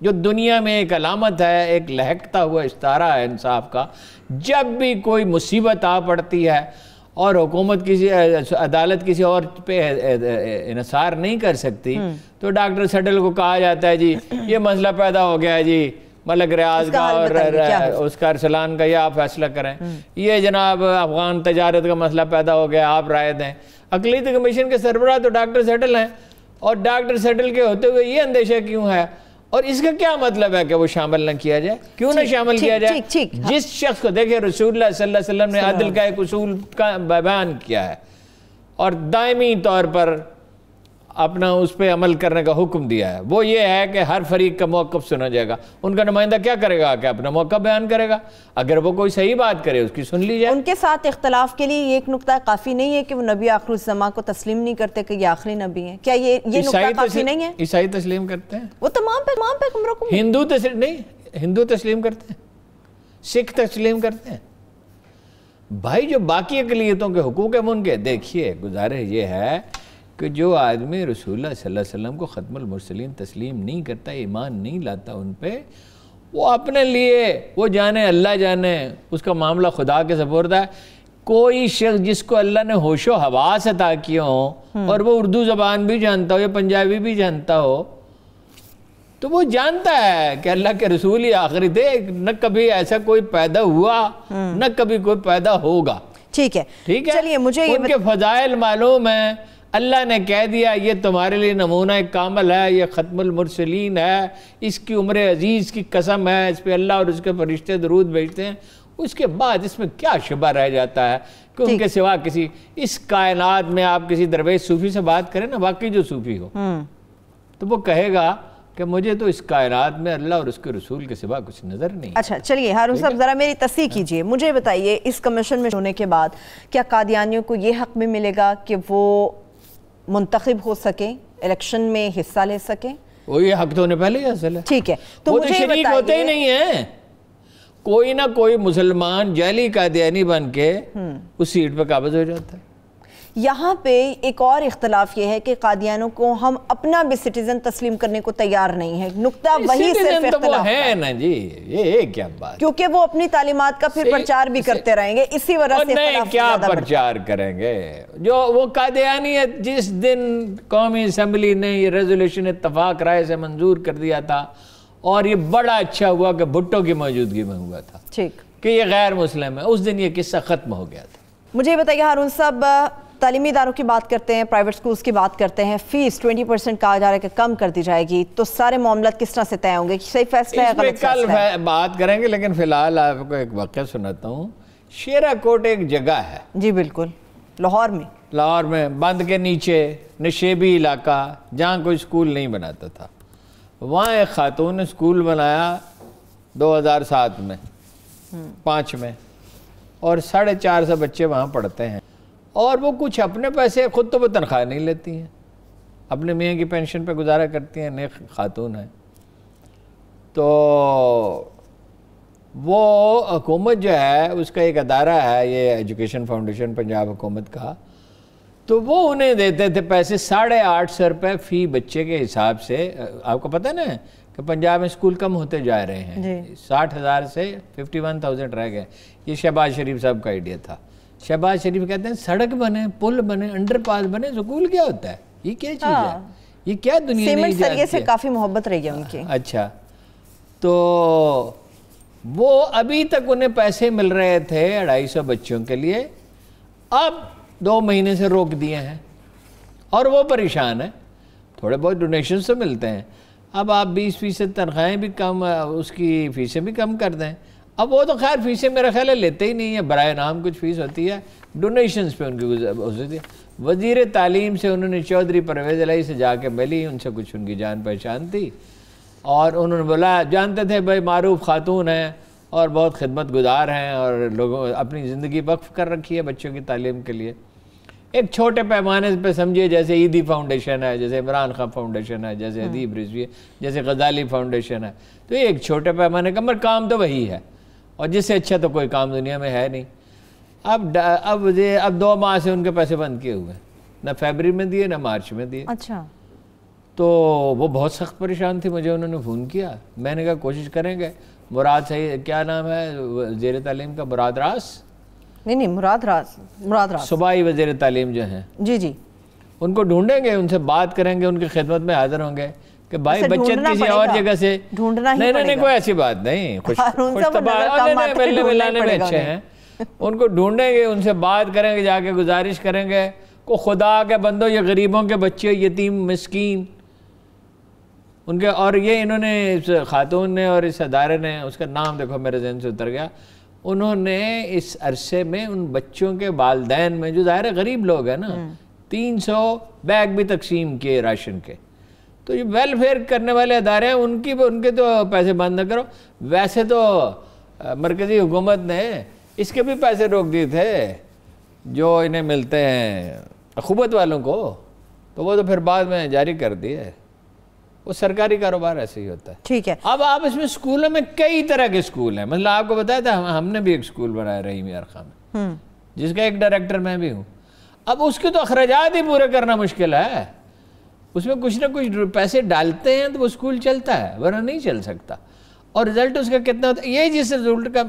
جو دنیا میں ایک علامت ہے، ایک لہکتا ہوا استارہ ہے انصاف کا. جب بھی کوئی مصیبت آ پڑتی ہے اور حکومت عدالت کسی اور پہ انحصار نہیں کر سکتی، تو ڈاکٹر سڈل کو کہا جاتا ہے جی یہ مسئلہ پیدا ہو گیا ہے، جی ملک ریاض کا اور اس کا ارسلان کا، یہ آپ فیصلہ کریں. یہ جناب افغان تجارت کا مسئلہ پیدا ہو گیا، آپ رائے دیں. اقلیتی کمیشن کے سربراہ تو ڈاکٹر سڈل ہیں، اور ڈاکٹر سڈل کے ہوتے ہوئے یہ اندیشہ کیوں ہے؟ اور اس کا کیا مطلب ہے کہ وہ شامل نہ کیا جائے؟ کیوں نہ شامل کیا جائے؟ جس شخص کو دیکھیں، رسول اللہ صلی اللہ علیہ وسلم نے عدل کا ایک اصول کا بیان کیا ہے، اور دائمی طور پر اپنا اس پہ عمل کرنے کا حکم دیا ہے وہ یہ ہے کہ ہر فریق کا موقف سنا جائے گا. ان کا نمائندہ کیا کرے گا کہ اپنا موقف بیان کرے گا, اگر وہ کوئی صحیح بات کرے اس کی سن لی جائے. ان کے ساتھ اختلاف کے لیے یہ ایک نقطہ کافی نہیں ہے کہ وہ نبی آخر الزماں کو تسلیم نہیں کرتے کہ یہ آخری نبی ہیں؟ کیا یہ نقطہ کافی نہیں ہے؟ عیسائی تسلیم کرتے ہیں, وہ تمام پیغمبروں کو. ہندو تسلیم کرتے ہیں, سکھ تسلیم کرتے ہیں. بھائی جو باقی اقلیتوں کے حقوق ہیں ان کے, دیکھیے گزارش یہ ہے کہ جو آدمی رسول اللہ صلی اللہ علیہ وسلم کو ختم المرسلین تسلیم نہیں کرتا, ایمان نہیں لاتا ان پہ, وہ اپنے لیے وہ جانے اللہ جانے, اس کا معاملہ خدا کے سپرد ہے. کوئی شخص جس کو اللہ نے ہوش و حواس عطا کیے ہوں اور وہ اردو زبان بھی جانتا ہو یا پنجابی بھی جانتا ہو, تو وہ جانتا ہے کہ اللہ کے رسول ہی آخری تھے, نہ کبھی ایسا کوئی پیدا ہوا نہ کبھی کوئی پیدا ہوگا. ٹھیک ہے, چلیے مجھے ان کے فضائل معلوم ہیں, اللہ نے کہہ دیا یہ تمہارے لیے نمونہ کامل ہے, یہ ختم المرسلین ہے, اس کی عمر عزیز کی قسم ہے, اس پہ اللہ اور اس کے فرشتے درود بھیجتے ہیں. اس کے بعد اس میں کیا شبہ رہ جاتا ہے کہ ان کے سوا کسی اس کائنات میں آپ کسی درویش صوفی سے بات کریں نا, واقعی جو صوفی ہو, تو وہ کہے گا کہ مجھے تو اس کائنات میں اللہ اور اس کے رسول کے سوا کچھ نظر نہیں. اچھا چلیے ہارون صاحب ذرا میری تصحیح کیجئے, مجھے بتائیے اس کمیشن میں ہونے کے بعد کیا قادیانیوں کو یہ حق بھی ملے گا کہ وہ منتخب ہو سکیں, الیکشن میں حصہ لے سکیں؟ وہ یہ حق تو انہیں پہلے ہی حاصل ہے. ٹھیک ہے, تو وہ مجھے شریک ہوتے ہی نہیں ہیں. کوئی نہ کوئی مسلمان جعلی قادیانی بن کے اس سیٹ پہ قابض ہو جاتا ہے. یہاں پہ ایک اور اختلاف یہ ہے کہ قادیانوں کو ہم اپنا بھی سٹیزن تسلیم کرنے کو تیار نہیں ہے. نقطہ وہی صرف اختلاف ہے نا جی, یہ کیا بات, کیونکہ وہ اپنی تعلیمات کا پھر پرچار بھی کرتے رہیں گے, اسی وجہ سے نہیں کیا پرچار کریں گے. جو وہ قادیانی ہے, جس دن قومی اسمبلی نے یہ ریزولوشن اتفاق رائے سے منظور کر دیا تھا, اور یہ بڑا اچھا ہوا کہ بھٹو کی موجودگی میں ہوا تھا کہ یہ غیر مسلم ہے, اس دن یہ قصہ ختم ہو گیا تھا. مجھے بتائیے ہارون صاحب, تعلیمی اداروں کی بات کرتے ہیں, پرائیویٹ سکولز کی بات کرتے ہیں, فیس 20% کہا جا رہا ہے کہ کم کر دی جائے گی, تو سارے معاملات کس طرح سے طے ہوں گے؟ صحیح فیصلہ ہے, غلط فیصلہ ہے؟ کل بات کریں گے, لیکن فی الحال آپ کو ایک واقعہ سناتا ہوں. شیرا کوٹ ایک جگہ ہے, جی بالکل, لاہور میں بند کے نیچے نشیبی علاقہ, جہاں کوئی سکول نہیں بناتا تھا. وہاں ایک خاتون نے سکول بنایا 2007 میں 5 میں, اور 450 بچے وہاں پڑھتے ہیں. اور وہ کچھ اپنے پیسے, خود تو وہ تنخواہ نہیں لیتی ہیں, اپنے میاں کی پینشن پہ گزارا کرتی ہیں, نیک خاتون ہیں. تو وہ حکومت جو ہے اس کا ایک ادارہ ہے, یہ ایجوکیشن فاؤنڈیشن پنجاب حکومت کا, تو وہ انہیں دیتے تھے پیسے 850 روپے فی بچے کے حساب سے. آپ کو پتہ ہے نا کہ پنجاب میں اسکول کم ہوتے جا رہے ہیں, 60,000 سے 51,000 رہ گئے. یہ شہباز شریف صاحب کا آئیڈیا تھا. شہباز شریف کہتے ہیں سڑک بنے, پل بنے, انڈر پاس بنے, سکول کیا ہوتا ہے, یہ کیا چیز ہے, یہ کیا دنیا نہیں جانتی ہے. سیمنٹ سے کافی محبت رہی ہے ان کی. اچھا, تو وہ ابھی تک انہیں پیسے مل رہے تھے 250 بچوں کے لیے, اب 2 مہینے سے روک دیے ہیں, اور وہ پریشان ہیں. تھوڑے بہت ڈونیشنز تو ملتے ہیں, اب آپ 20% تنخواہیں بھی کم, اس کی فیسیں بھی کم کر دیں. اب وہ تو خیر فیسیں میرا خیال ہے لیتے ہی نہیں ہیں, برائے نام کچھ فیس ہوتی ہے, ڈونیشنز پہ ان کی ہوتی ہے. وزیر تعلیم سے انہوں نے چودھری پرویز الہی سے جا کے ملی, ان سے کچھ ان کی جان پہچان تھی, اور انہوں نے بولا, جانتے تھے بھائی معروف خاتون ہیں اور بہت خدمت گزار ہیں, اور لوگوں اپنی زندگی وقف کر رکھی ہے بچوں کی تعلیم کے لیے. ایک چھوٹے پیمانے پہ سمجھیے, جیسے عیدی فاؤنڈیشن ہے, جیسے عمران خان فاؤنڈیشن ہے, جیسے ادیب رضوی ہے, جیسے غزالی فاؤنڈیشن ہے, تو یہ ایک چھوٹے پیمانے کا, مگر کام تو وہی ہے, اور جس سے اچھا تو کوئی کام دنیا میں ہے نہیں. اب 2 ماہ سے ان کے پیسے بند کیے ہوئے, نہ فیبری میں دیے نہ مارچ میں دیے. اچھا, تو وہ بہت سخت پریشان تھی. مجھے انہوں نے فون کیا, میں نے کہا کوشش کریں گے. مراد صحیح کیا نام ہے وزیر تعلیم کا, مراد راس, نہیں مراد راس صوبائی وزیر تعلیم جو ہیں, جی ان کو ڈھونڈیں گے, ان سے بات کریں گے, ان کی خدمت میں حاضر ہوں گے کہ بھائی بچے کسی اور جگہ سے ڈھونڈنا ہی نہیں, کوئی ایسی بات نہیں, ملانے میں اچھے ہیں. ان کو ڈھونڈیں گے, ان سے بات کریں گے, جا کے گزارش کریں گے کو خدا کے بندو, یہ غریبوں کے بچے, یتیم مسکین ان کے, اور یہ انہوں نے اس خاتون نے اور اس ادارے نے, اس کا نام دیکھو میرے ذہن سے اتر گیا, انہوں نے اس عرصے میں ان بچوں کے والدین میں, جو ظاہر غریب لوگ ہیں نا, 300 بیگ بھی تقسیم کیے راشن کے. تو یہ ویلفیئر کرنے والے ادارے ہیں, ان کے تو پیسے بند نہ کرو. ویسے تو مرکزی حکومت نے اس کے بھی پیسے روک دیے تھے جو انہیں ملتے ہیں اخوت والوں کو, تو وہ تو پھر بعد میں جاری کر دیے. وہ سرکاری کاروبار ایسے ہی ہوتا ہے. ٹھیک ہے. اب آپ اس میں اسکولوں میں کئی طرح کے اسکول ہیں. مثلا آپ کو بتایا تھا ہم نے بھی ایک اسکول بنایا رحیم یار خان میں, جس کا ایک ڈائریکٹر میں بھی ہوں. اب اس کے تو اخراجات ہی پورے کرنا مشکل ہے. اس میں کچھ نہ کچھ پیسے ڈالتے ہیں تو وہ اسکول چلتا ہے, ورنہ نہیں چل سکتا. اور رزلٹ اس کا کتنا ہوتا ہے, یہ جس رزلٹ کا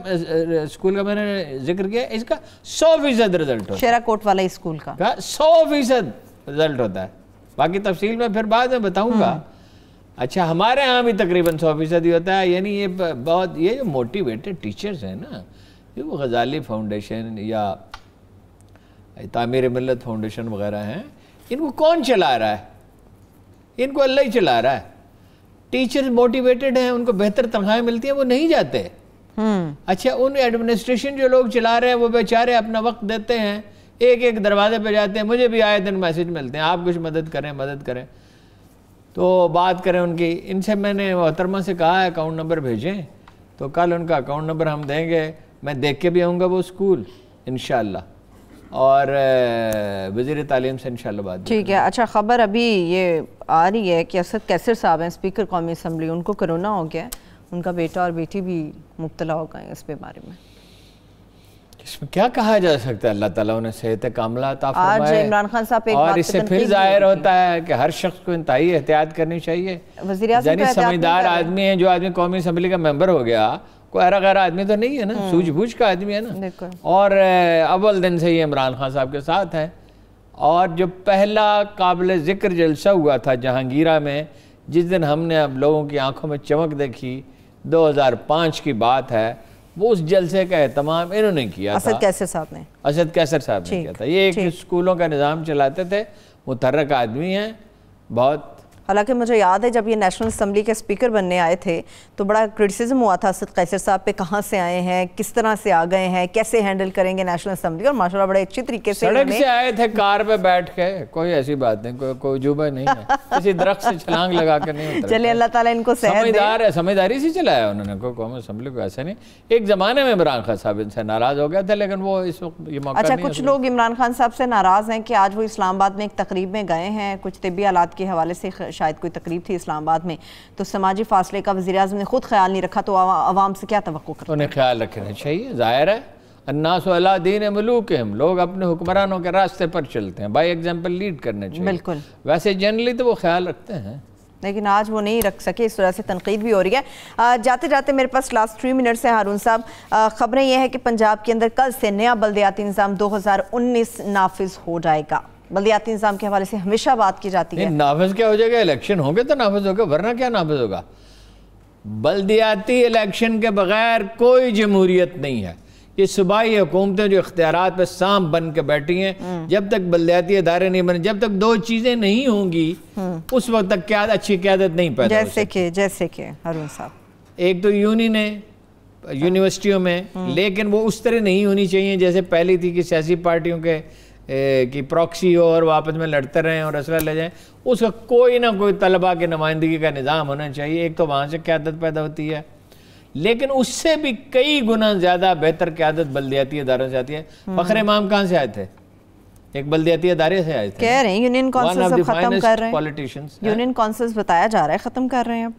اسکول کا میں نے ذکر کیا, اس کا 100% رزلٹ ہوتا ہے. شیرا کوٹ والا اسکول کا 100% رزلٹ ہوتا ہے. باقی تفصیل میں پھر بعد میں بتاؤں گا. اچھا, ہمارے ہاں بھی تقریباً 100% ہی ہوتا ہے. یعنی یہ بہت, یہ جو موٹیویٹڈ ٹیچرز ہیں نا, جو غزالی فاؤنڈیشن یا تعمیر ملت فاؤنڈیشن وغیرہ ہیں, ان کو کون چلا رہا ہے؟ ان کو اللہ ہی چلا رہا ہے. ٹیچر موٹیویٹڈ ہیں, ان کو بہتر تنخواہیں ملتی ہیں, وہ نہیں جاتے. اچھا, ان ایڈمنسٹریشن جو لوگ چلا رہے ہیں وہ بیچارے اپنا وقت دیتے ہیں, ایک دروازے پہ جاتے ہیں, مجھے بھی آئے دن میسج ملتے ہیں آپ کچھ مدد کریں. تو بات کریں ان کی. ان سے میں نے محترمہ سے کہا ہے اکاؤنٹ نمبر بھیجیں, تو کل ان کا اکاؤنٹ نمبر ہم دیں گے. میں دیکھ کے بھی آؤں گا وہ اسکول انشاءاللہ, اور وزیر تعلیم سے انشاءاللہ بات. ٹھیک ہے. اچھا, خبر ابھی یہ آ رہی ہے کہ اسد کیسر صاحب ہیں اسپیکر قومی اسمبلی, ان کو کرونا ہو گیا ہے. ان کا بیٹا اور بیٹی بھی مبتلا ہو گئے اس بیماری میں. اس میں کیا کہا جا سکتا ہے؟ اللہ تعالیٰ انہیں صحت کاملہ عطا فرمائے. آج عمران خان صاحب ایک اور اس سے پھر ظاہر ہوتا ہے کہ ہر شخص کو انتہائی احتیاط کرنی چاہیے. وزیر اعظم یعنی سمجھدار آدمی ہے جو آدمی قومی اسمبلی کا ممبر ہو گیا, کوئی ایرا غیر آدمی تو نہیں ہے نا, سوجھ بوجھ کا آدمی ہے نا. اور اول دن سے ہی عمران خان صاحب کے ساتھ ہے. اور جو پہلا قابل ذکر جلسہ ہوا تھا جہانگیرہ میں, جس دن ہم نے اب لوگوں کی آنکھوں میں چمک دیکھی, 2005 کی بات ہے, وہ اس جلسے کا اہتمام انہوں نے کیا تھا. اسد کیسر صاحب نے. اسد کیسر صاحب نے کیا تھا. یہ ایک اسکولوں کا نظام چلاتے تھے, متحرک آدمی ہیں بہت. حالانکہ مجھے یاد ہے جب یہ نیشنل اسمبلی کے اسپیکر بننے آئے تھے تو بڑا کرٹیسزم ہوا تھا اسد کیسر صاحب پہ, کہاں سے آئے ہیں, کس طرح سے آ گئے ہیں, کیسے ہینڈل کریں گے نیشنل اسمبلی. اور ماشاءاللہ بڑے اچھی طریقے سے سڑک سے آئے تھے, کار پہ بیٹھ کے, کوئی ایسی بات نہیں, کوئی عجوبہ نہیں ہے, کسی درخت سے چھلانگ لگا کے نہیں اترے. چلے اللہ تعالیٰ ان کو صحت دے. سمجھداری سے چلایا انہوں نے, کوئی قومی اسمبلی کو ایسا نہیں. ایک زمانے میں عمران خان صاحب ان سے ناراض ہو گیا تھا, لیکن وہ اس وقت یہ موقع نہیں. اچھا, کچھ لوگ عمران خان صاحب سے ناراض ہیں کہ آج وہ اسلام آباد میں ایک تقریب میں گئے ہیں, کچھ طبی حالات کے حوالے سے شاید کوئی تقریب تھی اسلام آباد میں, تو سماجی فاصلے کا وزیر اعظم نے خود خیال نہیں رکھا, تو عوام سے کیا توقع کرتے ہیں؟ انہیں خیال رکھنا چاہیے. ظاہر ہے الناس علی دین ملوکہم, لوگ اپنے حکمرانوں کے راستے پر چلتے ہیں, بائی ایگزامپل لیڈ کرنا چاہیے. بالکل. ویسے جنرلی تو وہ خیال رکھتے ہیں, لیکن آج وہ نہیں رکھ سکے, اس طرح سے تنقید بھی ہو رہی ہے. جاتے جاتے میرے پاس لاسٹ 3 منٹ سے ہارون صاحب, خبریں یہ ہے کہ پنجاب کے اندر کل سے نیا بلدیاتی نظام 2019 نافذ ہو جائے گا. بلدیاتی نظام کے حوالے سے ہمیشہ بات کی جاتی ہے. نافذ کیا ہو جائے گا؟ الیکشن ہوں گے تو نافذ ہوگا, ورنہ کیا نافذ ہوگا؟ بلدیاتی الیکشن کے بغیر کوئی جمہوریت نہیں ہے. یہ صوبائی حکومتیں جو اختیارات پہ سانپ بن کے بیٹھی ہیں, جب تک بلدیاتی ادارے نہیں بنے, جب تک 2 چیزیں نہیں ہوں گی, اس وقت تک اچھی قیادت نہیں پیدا ہو سکتی. جیسے کہ ہارون صاحب, ایک تو یونین ہے یونیورسٹیوں میں, لیکن وہ اس طرح نہیں ہونی چاہیے جیسے پہلی تھی کہ سیاسی پارٹیوں کے کی پراکسی ہو اور واپس میں لڑتے رہیں اور اسلحہ لے جائیں. اس کا کوئی نہ کوئی طلبہ کی نمائندگی کا نظام ہونا چاہیے. ایک تو وہاں سے قیادت پیدا ہوتی ہے, لیکن اس سے بھی کئی گنا زیادہ بہتر قیادت بلدیاتی اداروں سے آتی ہے. فخر امام کہاں سے آئے تھے؟ ایک بلدیاتی ادارے سے آئے تھے. کہہ رہے ہیں یونین کونسلز ختم کر رہے ہیں, یونین کونسلز بتایا جا رہا ہے ختم کر رہے ہیں. اب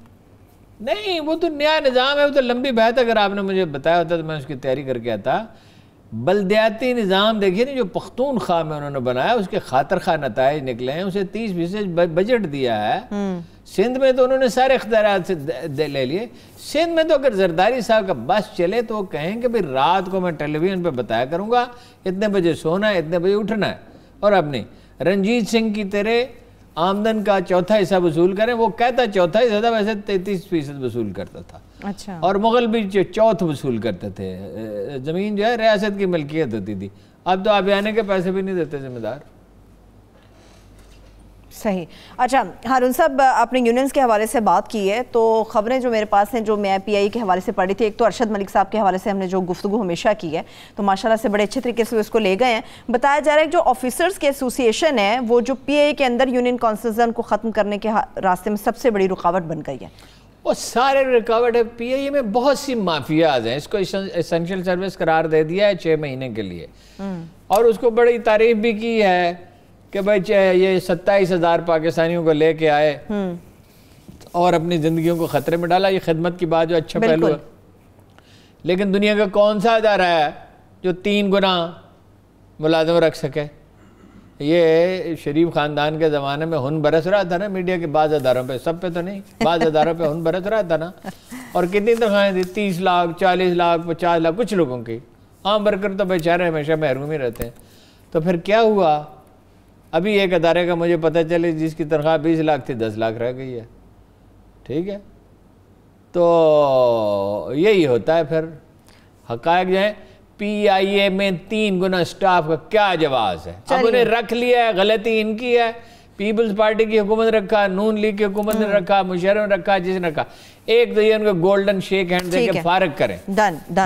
نہیں, وہ تو نیا نظام ہے, وہ تو لمبی بحث. اگر آپ نے مجھے بتایا ہوتا تو میں اس کی تیاری کر کے آتا. بلدیاتی نظام دیکھیے نا, جو پختونخوا میں انہوں نے بنایا, اس کے خاطر خواہ نتائج نکلے ہیں. اسے 30% بجٹ دیا ہے. سندھ میں تو انہوں نے سارے اختیارات سے لے لیے. سندھ میں تو اگر زرداری صاحب کا بس چلے تو وہ کہیں کہ بھئی رات کو میں ٹیلی ویژن پہ بتایا کروں گا, اتنے بجے سونا ہے, اتنے بجے اٹھنا ہے. اور اب نہیں, رنجیت سنگھ کی تیرے آمدن کا 1/4 حصہ وصول کریں, وہ کہتا 1/4 حصہ, ویسے 33% وصول کرتا تھا. اچھا. اور مغل بھی 1/4 وصول کرتے تھے. زمین جو ہے ریاست کی ملکیت ہوتی تھی. اب تو آبیانے کے پیسے بھی نہیں دیتے ذمہ دار. صحیح. اچھا ہارون صاحب، آپ نے یونینز کے حوالے سے بات کی ہے تو خبریں جو میرے پاس ہیں جو میں پی آئی کے حوالے سے پڑھی تھی، ایک تو ارشد ملک صاحب کے حوالے سے ہم نے جو گفتگو ہمیشہ کی ہے تو ماشاءاللہ سے بڑے اچھے طریقے سے اس کو لے گئے ہیں. بتایا جا رہا ہے کہ جو آفیسرز کے ایسوسی ایشن ہے وہ جو پی آئی کے اندر یونین کانسلزن کو ختم کرنے کے راستے میں سب سے بڑی رکاوٹ بن گئی ہے. وہ سارے رکاوٹ ہے. پی آئی اے میں بہت سی مافیاز ہیں. اس کو اسینشل سروس قرار دے دیا ہے 6 مہینے کے لیے، اور اس کو بڑی تعریف بھی کی ہے کہ بھائی یہ 27,000 پاکستانیوں کو لے کے آئے اور اپنی زندگیوں کو خطرے میں ڈالا. یہ خدمت کی بات جو اچھا پہلو ہے. لیکن دنیا کا کون سا ادارہ ہے جو 3 گنا ملازم رکھ سکے؟ یہ شریف خاندان کے زمانے میں ہن برس رہا تھا نا میڈیا کے بعض اداروں پہ، سب پہ تو نہیں، بعض اداروں پہ ہن برس رہا تھا نا. اور کتنی تنخواہیں دی؟ 30 لاکھ 40 لاکھ 50 لاکھ کچھ لوگوں کی. عام ورکر تو بیچارے ہمیشہ محروم ہی رہتے ہیں. تو پھر کیا ہوا؟ ابھی ایک ادارے کا مجھے پتہ چلے جس کی تنخواہ 20 لاکھ تھی 10 لاکھ رہ گئی ہے. ٹھیک ہے، تو یہی ہوتا ہے. پھر حقائق جو ہیں، پی آئی اے میں 3 گنا سٹاف کا کیا جواز ہے؟ اب انہیں رکھ لیا ہے، غلطی ان کی ہے. پیپلز پارٹی کی حکومت رکھا، نون لیگ کی حکومت نے رکھا، مشرف نے رکھا، جس نے رکھا. ایک تو یہ ان کو گولڈن شیک ہینڈ دے کے فارغ کریں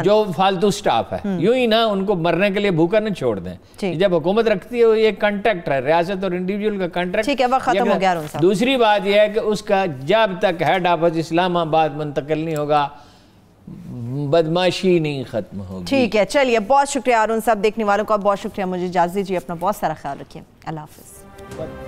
جو فالتو سٹاف ہے. یوں ہی نا ان کو مرنے کے لیے بھوکا نہ چھوڑ دیں. جب حکومت رکھتی ہے یہ کنٹریکٹ ہے، ریاست اور انڈیویجول کا کنٹریکٹ. دوسری بات یہ ہے کہ اس کا جب تک ہیڈ آفس اسلام آباد منتقل نہیں ہوگا بدماشی نہیں ختم ہوگی. ٹھیک ہے، چلیے بہت شکریہ ہارون صاحب. دیکھنے والوں کا بہت شکریہ. مجھے اجازت دیجیے، اپنا بہت سارا خیال رکھیے. اللہ حافظ.